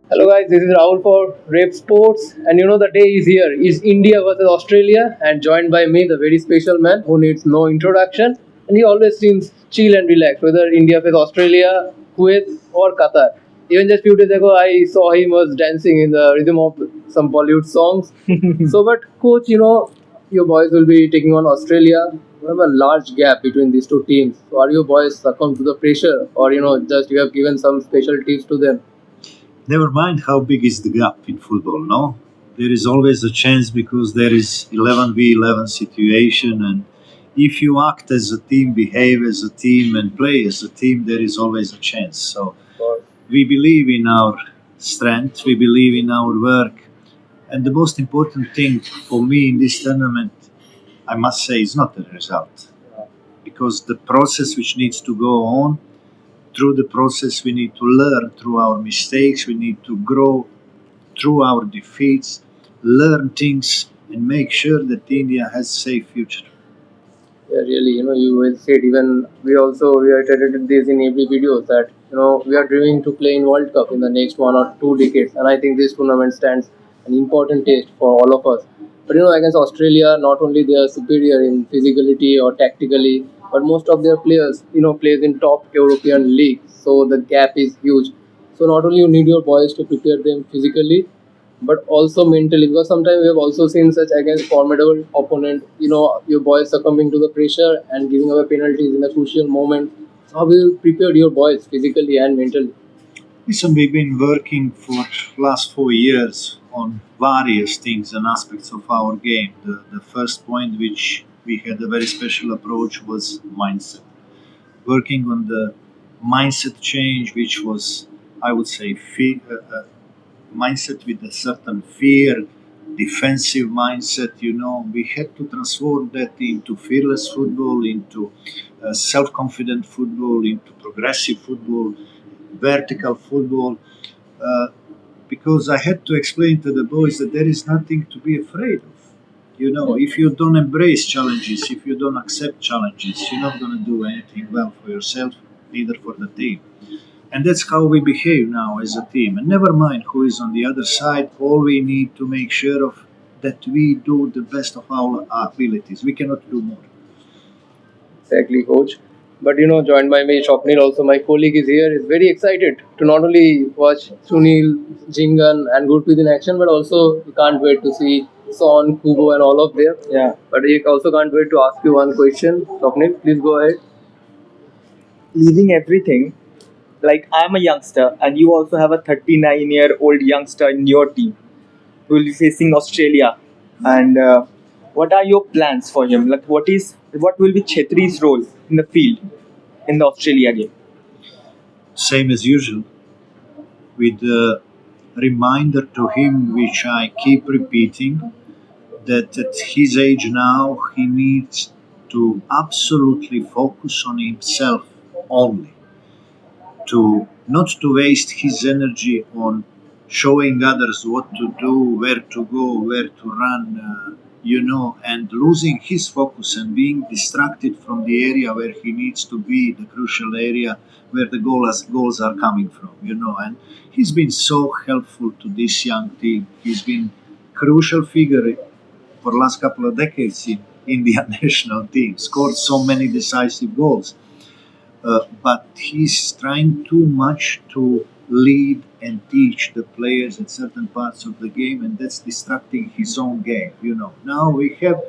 Hello guys, this is Rahul for RevSportz, and the day is here. Is India versus Australia, and joined by me, the very special man who needs no introduction, and he always seems chill and relaxed, whether India faces Australia, Kuwait, or Qatar. Even just few days ago, I saw him was dancing in the rhythm of some Bollywood songs. But coach, your boys will be taking on Australia. We have a large gap between these two teams. So are your boys succumb to the pressure, or just you have given some special tips to them? Never mind how big is the gap in football, no? There is always a chance because there is 11v11 situation, and if you act as a team, behave as a team, and play as a team, there is always a chance. So we believe in our strength, we believe in our work, and the most important thing for me in this tournament, I must say, is not the result, because the process which needs to go on, through the process we need to learn through our mistakes, we need to grow through our defeats, learn things, and make sure that India has a safe future. Yeah, really, you will say it. Even we also reiterated this in every video that we are dreaming to play in World Cup in the next 1 or 2 decades, and I think this tournament stands an important test for all of us. But against Australia, not only they are superior in physicality or tactically, but most of their players, plays in top European leagues, so the gap is huge. So not only you need your boys to prepare them physically, but also mentally, because sometimes we have also seen such against formidable opponent, your boys succumbing to the pressure and giving away penalties in a crucial moment. So how will you prepare your boys physically and mentally? Listen, we've been working for last 4 years on various things and aspects of our game. The first point which we had a very special approach was mindset. Working on the mindset change, which was, I would say, mindset with a certain fear, defensive mindset. We had to transform that into fearless football, into self-confident football, into progressive football, vertical football. Uh, because I had to explain to the boys that there is nothing to be afraid of. If you don't embrace challenges, if you don't accept challenges, you're not going to do anything well for yourself, neither for the team. And that's how we behave now as a team. And never mind who is on the other side, all we need to make sure of that we do the best of our abilities. We cannot do more. Exactly, coach. But joined by me, Swapnil, also my colleague is here, is very excited to not only watch Sunil, Jingan and Gurpreet in action, but also he can't wait to see Son, Kubo and all of them. Yeah. But he also can't wait to ask you one question. Swapnil, please go ahead. Leaving everything, like I'm a youngster and you also have a 39-year-old youngster in your team who will be facing Australia. And what are your plans for him? Like, what will be Chhetri's role in the field in the Australia game? Same as usual, with a reminder to him, which I keep repeating, that at his age now, he needs to absolutely focus on himself only, to not to waste his energy on showing others what to do, where to go, where to run, and losing his focus and being distracted from the area where he needs to be, the crucial area where the goals are coming from, and he's been so helpful to this young team. He's been crucial figure for last couple of decades in Indian national team, scored so many decisive goals. But he's trying too much to lead and teach the players at certain parts of the game, and that's distracting his own game. Now we have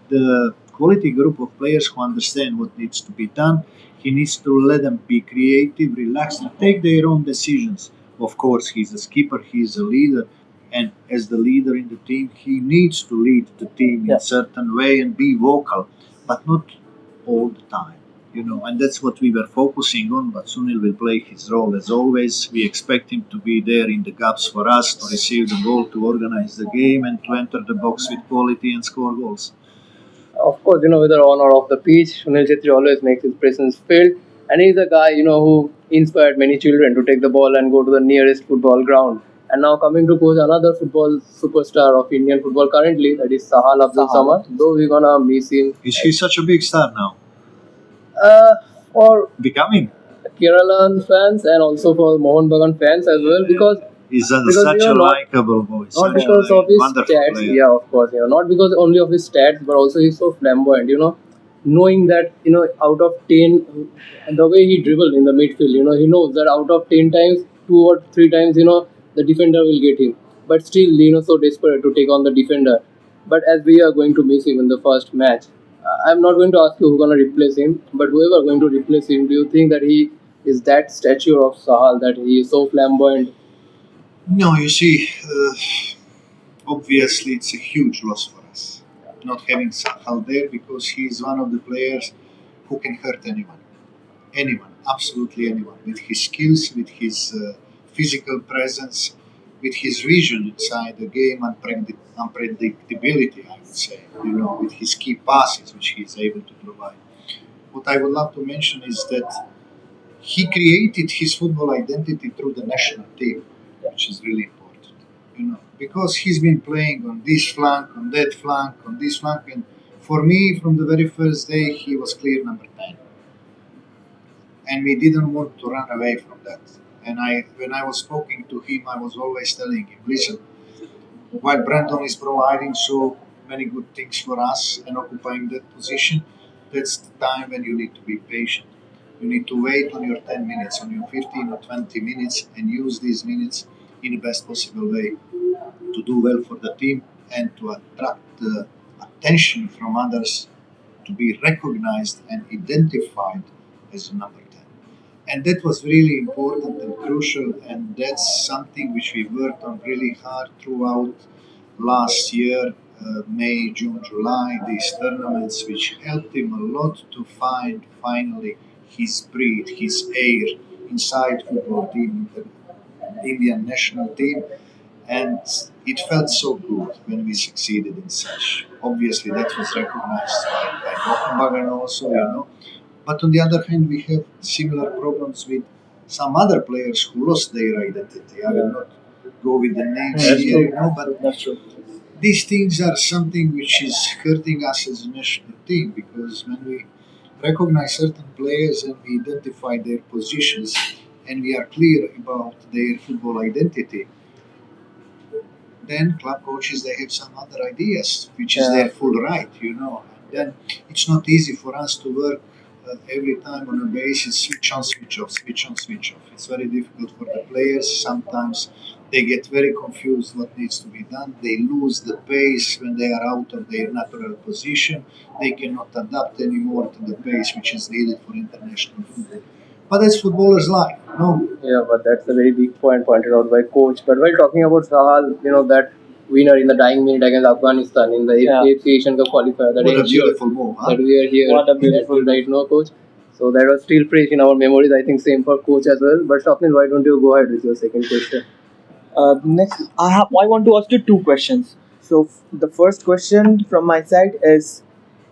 the quality group of players who understand what needs to be done. He needs to let them be creative, relaxed, and take their own decisions. Of course, he's a skipper, he's a leader, and as the leader in the team, he needs to lead the team in a certain way and be vocal, but not all the time. And that's what we were focusing on. But Sunil will play his role as always. We expect him to be there in the gaps for us, to receive the ball, to organize the game, and to enter the box with quality and score goals. Of course, whether on or off the pitch, Sunil Chhetri always makes his presence felt. And he's a guy, who inspired many children to take the ball and go to the nearest football ground. And now coming to coach another football superstar of Indian football currently, that is Sahal Abdul Samad. Though we're gonna miss him. Is he such a big star now? For Becoming? Keralan fans and also for Mohun Bagan fans as well, because He's Because such a not likable boy, not such because a of his wonderful stats, player. yeah, of course, not because only of his stats, but also he's so flamboyant. Knowing that out of 10, the way he dribbled in the midfield, he knows that out of 10 times, 2 or 3 times, the defender will get him. But still, so desperate to take on the defender. But as we are going to miss him in the first match, I'm not going to ask you who's going to replace him, but whoever going to replace him, do you think that he is that stature of Sahal, that he is so flamboyant? No, you see, obviously it's a huge loss for us not having Sahal there because he is one of the players who can hurt anyone, absolutely anyone, with his skills, with his physical presence, with his vision inside the game, unpredictability, I would say, with his key passes which he is able to provide. What I would love to mention is that he created his football identity through the national team, which is really important, because he's been playing on this flank, on that flank, on this flank, and for me, from the very first day, he was clear number 10, and we didn't want to run away from that. And when I was talking to him, I was always telling him, listen, while Brandon is providing so many good things for us and occupying that position, that's the time when you need to be patient. You need to wait on your 10 minutes, on your 15 or 20 minutes, and use these minutes in the best possible way to do well for the team and to attract the attention from others, to be recognized and identified as a number 10. And that was really important and crucial, and that's something which we worked on really hard throughout last year, May, June, July, these tournaments, which helped him a lot to find finally his breed, his air inside football team, the Indian national team, and it felt so good when we succeeded in such. Obviously, that was recognized by Gokkenbagan also. But on the other hand, we have similar problems with some other players who lost their identity. I will not go with the names here, but That's true. these things are something which is hurting us as a national team, because when we recognize certain players and we identify their positions and we are clear about their football identity, then club coaches, they have some other ideas, which is their full right. And then it's not easy for us to work every time on a basis switch on, switch off, switch on, switch off. It's very difficult for the players. Sometimes they get very confused what needs to be done. They lose the pace when they are out of their natural position. They cannot adapt anymore to the pace which is needed for international football. But that's footballers' life, no? Yeah, but that's a very big point pointed out by coach. But while talking about Sahal, that winner in the dying minute against Afghanistan in the AFC Asian Cup qualifier, that What a ensured beautiful move, huh? that we are here What a beautiful right now, coach. So that was still fresh in our memories. I think same for coach as well. But Swapnil, why don't you go ahead with your second question? Next, I want to ask you two questions. So the first question from my side is: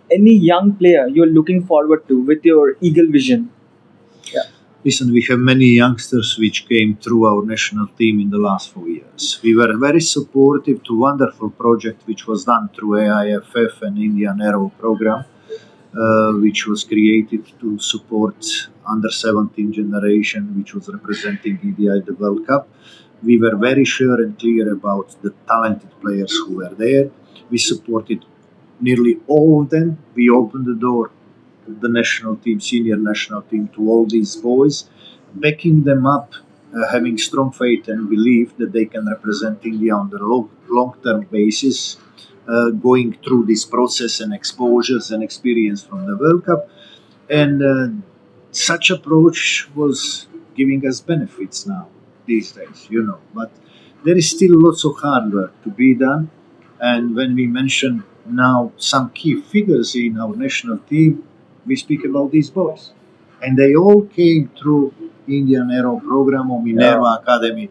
any young player you're looking forward to with your eagle vision? Listen, we have many youngsters which came through our national team in the last 4 years. We were very supportive to wonderful project which was done through AIFF and Indian Aero program, which was created to support under 17 generation, which was representing India at the World Cup. We were very sure and clear about the talented players who were there. We supported nearly all of them. We opened the door of the national team, senior national team, to all these boys, backing them up, having strong faith and belief that they can represent India on the long-term basis, going through this process and exposures and experience from the World Cup. And such approach was giving us benefits now, these days, But there is still lots of hard work to be done. And when we mention now some key figures in our national team, we speak about these boys. And they all came through Indian Aero program or Minerva Academy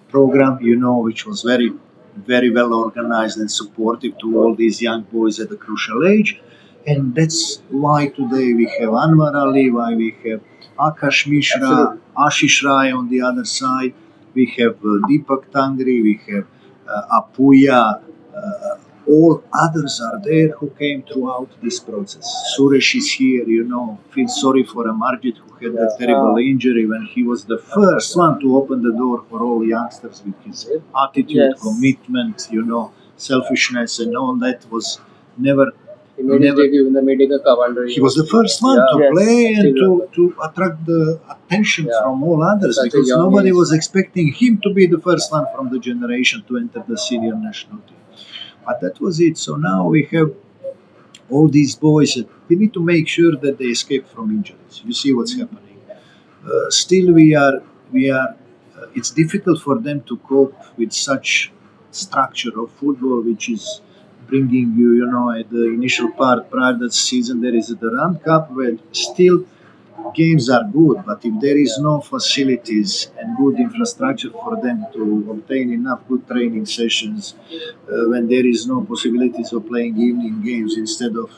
program, which was very, very well organized and supportive to all these young boys at a crucial age. And that's why today we have Anwar Ali, why we have Akash Mishra, Ashish Rai on the other side. We have Deepak Tangri, we have Apuya, all others are there who came throughout this process. Suresh is here, feel sorry for Amarjit who had that terrible injury when he was the first one to open the door for all youngsters with his attitude, Yes. commitment, selfishness and all that was never. He made his debut in the Medica Cup under. He was the first one to Yes. play and Still to attract the attention from all others Such a because young nobody age. was expecting him to be the first one from the generation to enter the senior national team. But that was it. So now we have all these boys. We need to make sure that they escape from injuries. You see what's happening. Still, we are. It's difficult for them to cope with such structure of football, which is bringing you, at the initial part prior to the season, there is the Rand Cup where still games are good, but if there is no facilities and good infrastructure for them to obtain enough good training sessions, when there is no possibilities of playing evening games instead of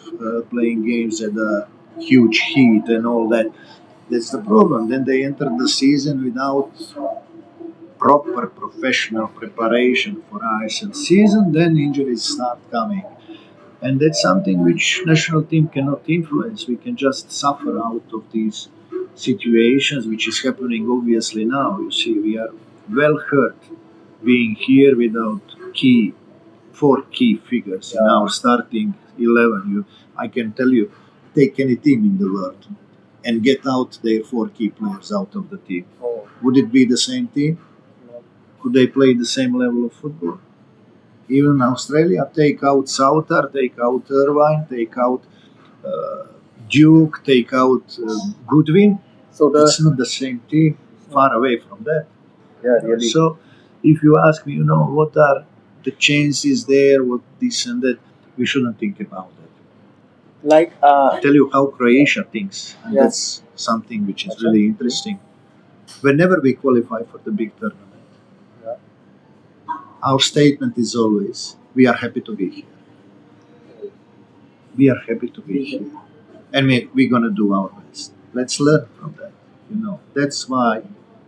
playing games at a huge heat and all that, that's the problem. Then they enter the season without proper professional preparation for ISL season, then injuries start coming. And that's something which national team cannot influence. We can just suffer out of these situations, which is happening obviously now. You see, we are well hurt being here without four key figures in our starting 11. I can tell you, take any team in the world and get out their four key players out of the team. Oh, Would it be the same team? no. Could they play the same level of football? Even Australia, take out Southar, take out Irvine, take out Duke, take out Goodwin. So It's not the same team, far away from that. really. So, if you ask me, what are the chances there, what this and that, we shouldn't think about that. Like, I'll tell you how Croatia thinks, and Yeah. that's something which is really interesting. Whenever we qualify for the big tournament, Yeah. our statement is always, we are happy to be here. We are happy to be here. And we're going to do our best. Let's learn from that. That's why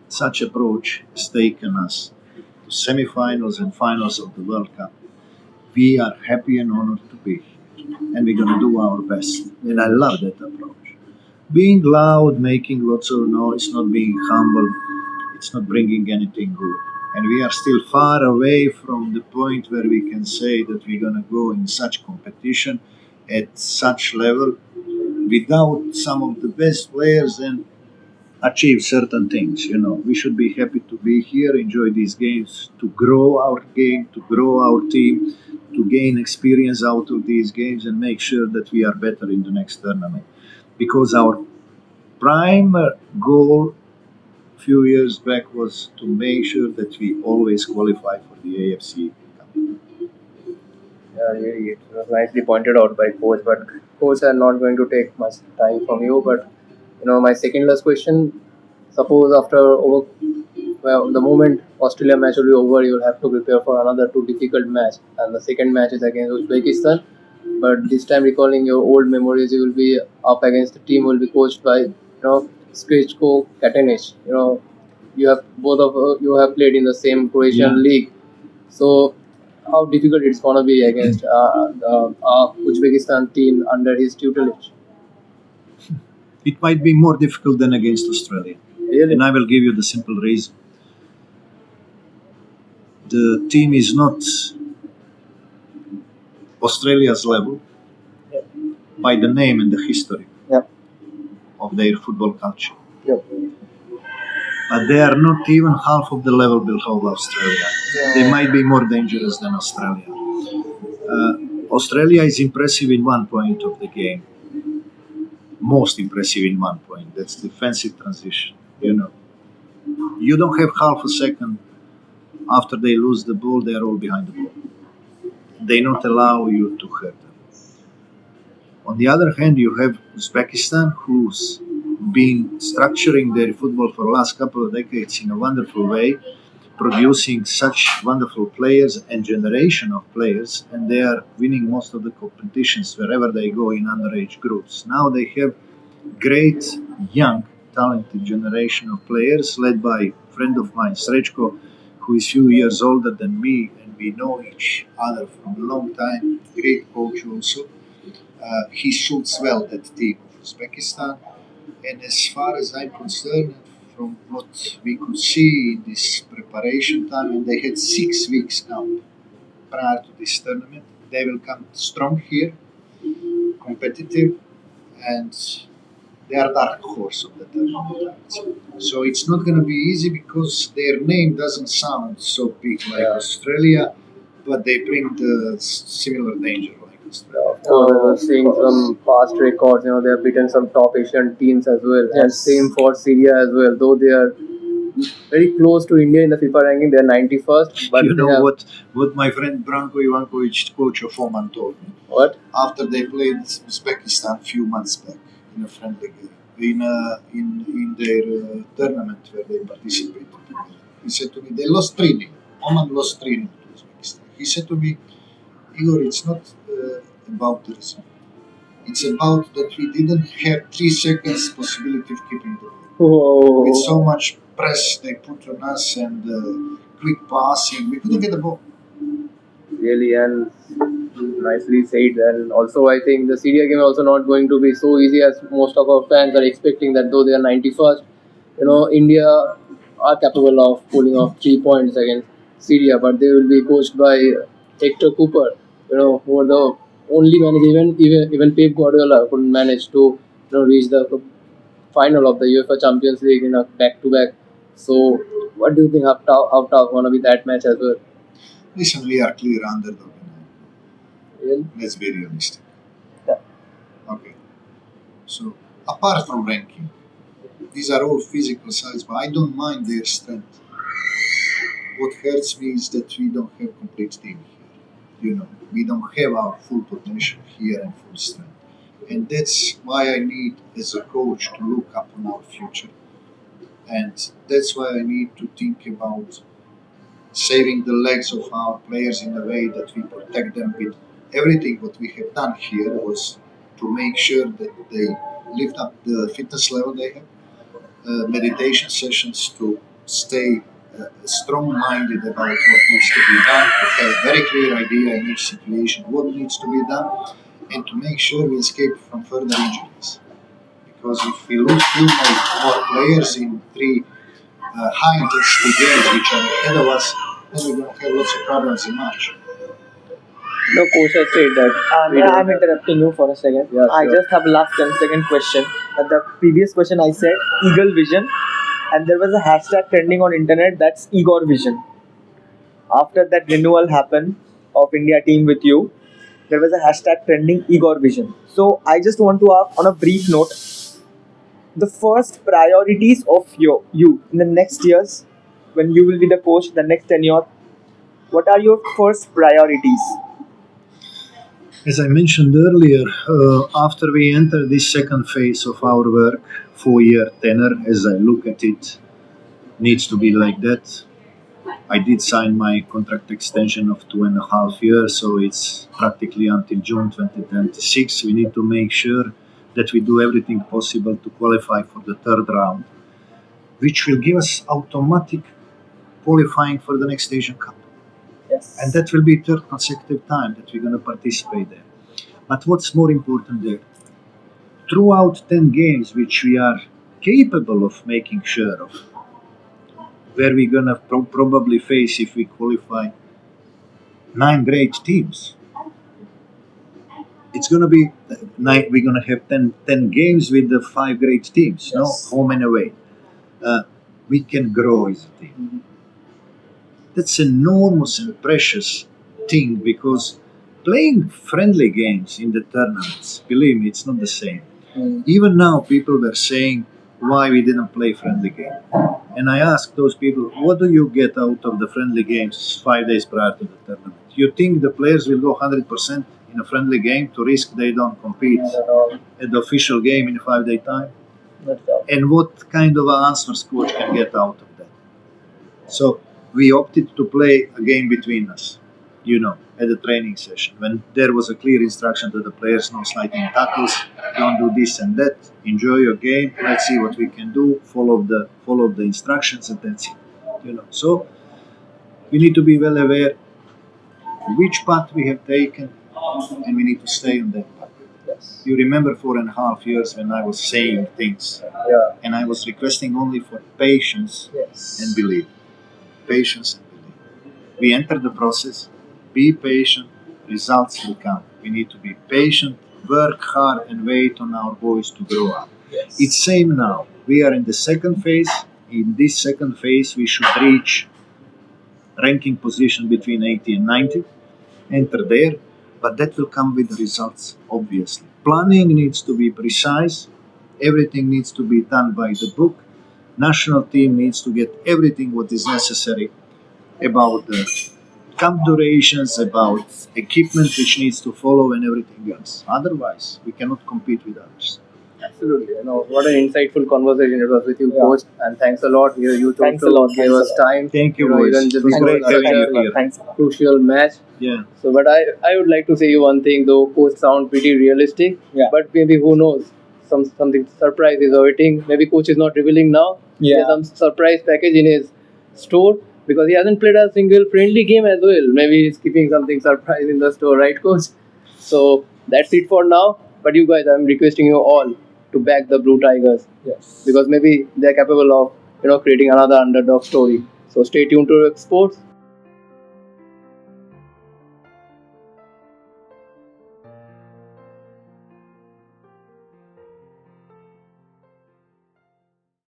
such approach has taken us to semifinals and finals of the World Cup. We are happy and honored to be here. And we're going to do our best. And I love that approach. Being loud, making lots of noise, not being humble, it's not bringing anything good. And we are still far away from the point where we can say that we're going to go in such competition at such level without some of the best players and achieve certain things. We should be happy to be here, enjoy these games, to grow our game, to grow our team, to gain experience out of these games and make sure that we are better in the next tournament. Because our prime goal a few years back was to make sure that we always qualify for the AFC Cup. Yeah, really, it was nicely pointed out by coach, but coach are not going to take much time from you. But my second last question: suppose after the moment Australia match will be over, you will have to prepare for another two difficult match, and the second match is against Uzbekistan. But this time, recalling your old memories, you will be up against the team will be coached by Skrichko Katanich. You have both of you have played in the same Croatian league, so how difficult it's gonna be against the Uzbekistan team under his tutelage. It might be more difficult than against Australia. Really? And I will give you the simple reason. The team is not Australia's level by the name and the history Yep. of their football culture. Yep. But they are not even half of the level below Australia. They might be more dangerous than Australia. Australia is impressive in one point of the game. Most impressive in one point. That's defensive transition. You don't have half a second after they lose the ball, they are all behind the ball. They don't allow you to hurt them. On the other hand, you have Uzbekistan, who's been structuring their football for the last couple of decades in a wonderful way, producing such wonderful players and generation of players, and they are winning most of the competitions wherever they go in underage groups. Now they have great, young, talented generation of players led by a friend of mine, Srečko, who is few years older than me and We know each other from a long time. Great coach also. He suits well that team of Uzbekistan. And as far as I'm concerned, from what we could see in this preparation time, and they had 6 weeks camp prior to this tournament, they will come strong here, competitive, and they are dark horse of the tournament. So it's not going to be easy because their name doesn't sound so big like Australia, but they bring the similar danger like Australia. Of course, I was seeing some past records. They have beaten some top Asian teams as well, and same for Syria as well. Though they are very close to India in the FIFA ranking, they are 91st. But You they know have, what my friend Branko Ivankovic, coach of Oman, told me? what? After they played Uzbekistan a few months back in a friendly game, in their tournament where they participated. He said to me, they lost 3-0. Oman lost 3-0 to Uzbekistan. He said to me, Igor, it's not about the result. It's about that we didn't have 3 seconds possibility of keeping the ball. Whoa. With so much press they put on us and quick passing, we couldn't get the ball. Really, and nicely said. And also, I think the Syria game is also not going to be so easy as most of our fans are expecting. That though they are 91st, India are capable of pulling off 3 points against Syria, but they will be coached by Hector Cooper. Who are the only manager. Even Pep Guardiola couldn't manage to reach the final of the UEFA Champions League in a back-to-back. So, what do you think? How tough gonna be that match as well? Listen, we are clear underdog. Really? Let's be realistic. Yeah. Okay. So, apart from ranking, these are all physical sides, but I don't mind their strength. What hurts me is that we don't have complete team here. We don't have our full potential here and full strength. And that's why I need, as a coach, to look up on our future. And that's why I need to think about saving the legs of our players in a way that we protect them with everything. What we have done here was to make sure that they lift up the fitness level they have, meditation sessions to stay strong-minded about what needs to be done, to have a very clear idea in each situation what needs to be done, and to make sure we escape from further injuries. Because if we lose few more players in 3 high-intensity games which are ahead of us, then we're going to have lots of problems in March. Coach has said that. I'm interrupting you for a second. Yeah, I sure. just have a last 10-second question. At the previous question, I said Eagle Vision, and there was a hashtag trending on internet that's Igor Vision. After that renewal happened of India team with you, there was a hashtag trending Igor Vision. So I just want to ask on a brief note, the first priorities of you in the next years, when you will be the coach, the next tenure, what are your first priorities? As I mentioned earlier, after we enter this second phase of our work, 4-year tenure, as I look at it, needs to be like that. I did sign my contract extension of 2.5 years, so it's practically until June 2026. We need to make sure that we do everything possible to qualify for the third round, which will give us automatic qualifying for the next Asian Cup. Yes. And that will be third consecutive time that we're going to participate there. But what's more important there, throughout 10 games, which we are capable of making sure of, where we're going to probably face, if we qualify, 9 great teams. It's going to be we're going to have 10 games with the 5 great teams, Yes. home and away. We can grow as a team. That's enormous and precious thing, because playing friendly games in the tournaments, believe me, it's not the same. Even now, people were saying why we didn't play friendly game. And I asked those people, what do you get out of the friendly games 5 days prior to the tournament? You think the players will go 100% in a friendly game to risk they don't compete at the official game in a 5-day time? And what kind of answers coach can get out of that? So we opted to play a game between us, at the training session, when there was a clear instruction to the players, no sliding tackles, don't do this and that, enjoy your game, let's see what we can do, follow the instructions, and that's it. So we need to be well aware which path we have taken, and we need to stay on that path. Yes. You remember 4.5 years when I was saying things, Yeah. and I was requesting only for patience Yes. and belief. Patience and belief. We enter the process, be patient, results will come. We need to be patient, work hard, and wait on our boys to grow up. Yes. It's same now. We are in the second phase. In this second phase, we should reach ranking position between 80 and 90. Enter there, but that will come with the results, obviously. Planning needs to be precise. Everything needs to be done by the book. National team needs to get everything what is necessary about the camp durations, about equipment which needs to follow, and everything else. Otherwise, we cannot compete with others. Absolutely. What an insightful conversation it was with you, Yeah. Coach. And thanks a lot. You Thanks also a lot, gave thanks us a lot. time. Thank you, Even boys. just It was before great such having a you here. Thanks a lot. crucial match. Yeah. So, but I would like to say you one thing though. Coach sound pretty realistic. Yeah. But maybe who knows? Something surprise is awaiting. Maybe Coach is not revealing now. He Yeah. has some surprise package in his store because he hasn't played a single friendly game as well. Maybe he's keeping something surprise in the store, right, Coach? So that's it for now. But you guys, I'm requesting you all to back the Blue Tigers Yes. because maybe they're capable of creating another underdog story. So stay tuned to RevSportz.